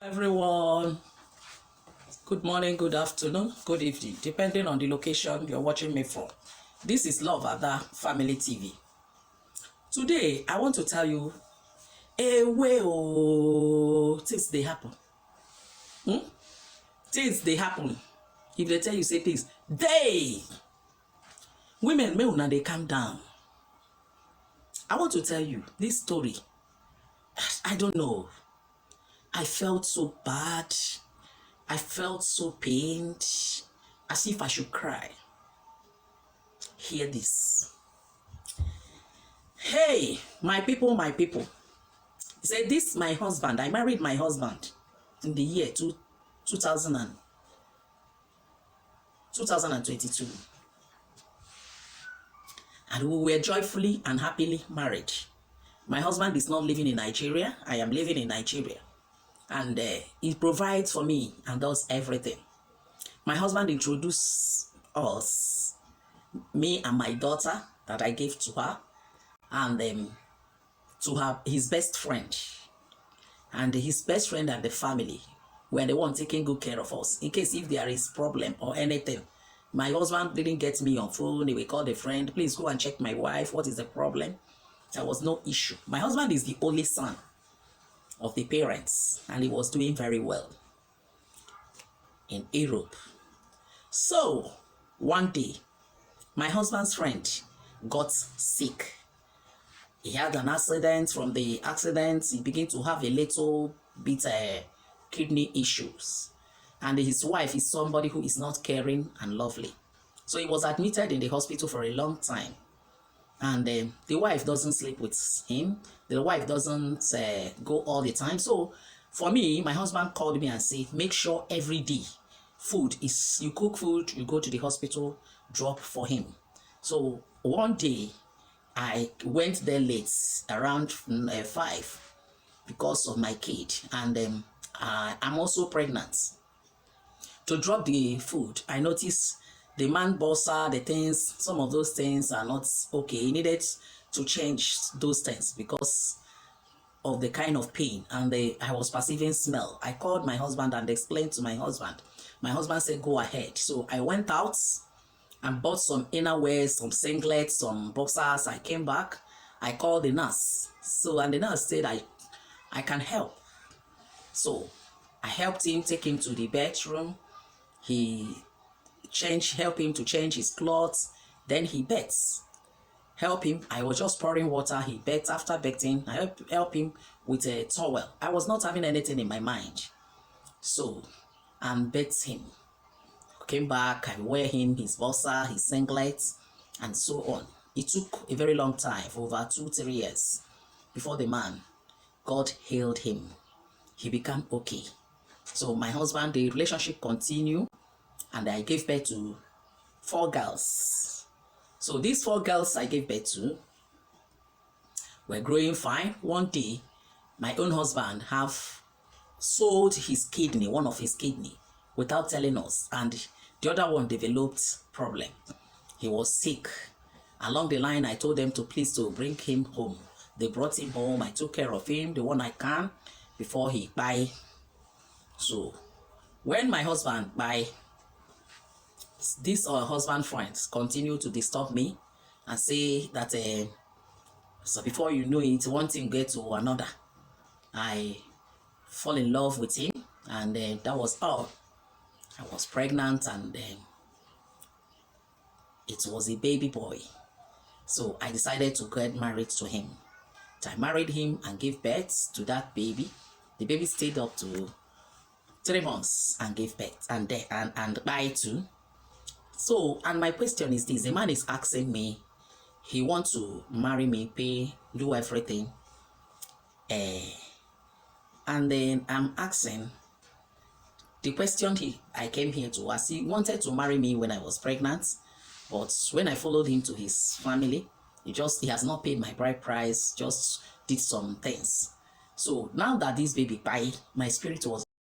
Everyone, good morning, good afternoon, good evening, depending on the location you're watching me from. This is Love Ada Family TV. Today, I want to tell you a way things they happen. Things they happen. If they tell you say things, women may una they calm down. I want to tell you this story. I don't know. I felt so bad. I felt so pained, as if I should cry. Hear this. Hey, my people, my people. He said, this my husband. I married my husband in the year 2022. And we were joyfully and happily married. My husband is not living in Nigeria. I am living in Nigeria. And he provides for me and does everything. My husband introduced us, me and my daughter that I gave to her, and to his best friend. And his best friend and the family were the one taking good care of us. In case if there is problem or anything, my husband didn't get me on phone. He will call the friend, please go and check my wife. What is the problem? There was no issue. My husband is the only son of the parents, and he was doing very well in Europe. So one day, my husband's friend got sick. He had an accident. From the accident, he began to have a little bit kidney issues, and his wife is somebody who is not caring and lovely. So he was admitted in the hospital for a long time. And the wife doesn't sleep with him. The wife doesn't go all the time. So for me, my husband called me and said, make sure every day food is, you cook food, you go to the hospital, drop for him. So one day I went there late, around 5, because of my kid. And I'm also pregnant. To drop the food, I noticed the man bossa, the things, some of those things are not okay. He needed to change those things because of the kind of pain, and I was perceiving smell. I called my husband and explained to my husband. My husband said, go ahead. So I went out and bought some innerwear, some singlets, some boxers. I came back. I called the nurse. And the nurse said, I can help. So I helped him, take him to the bedroom. Help him to change his clothes. Then he bets. Help him. I was just pouring water. He bet. After betting, I help him with a towel. I was not having anything in my mind. So, and bet him. Came back. I wear him his boxer, his singlet, and so on. It took a very long time, for over 2-3 years, before the man, God healed him. He became okay. So my husband, the relationship continued. And I gave birth to 4 girls. So these 4 girls I gave birth to were growing fine. One day, my own husband have sold his kidney, one of his kidney, without telling us. And the other one developed problem. He was sick. Along the line, I told them to please to bring him home. They brought him home. I took care of him, the one I can, before he died. So when my husband died, these husband friends continue to disturb me and say that so before you know it, one thing get to another. I fall in love with him, and that was all. I was pregnant, and it was a baby boy. So I decided to get married to him. So I married him and gave birth to that baby. The baby stayed up to 3 months and gave birth, and died too. So, and my question is this: the man is asking me, he wants to marry me, pay, do everything. And then I'm asking, the question I came here to ask, he wanted to marry me when I was pregnant, but when I followed him to his family, he has not paid my bride price, just did some things. So now that this baby died, my spirit was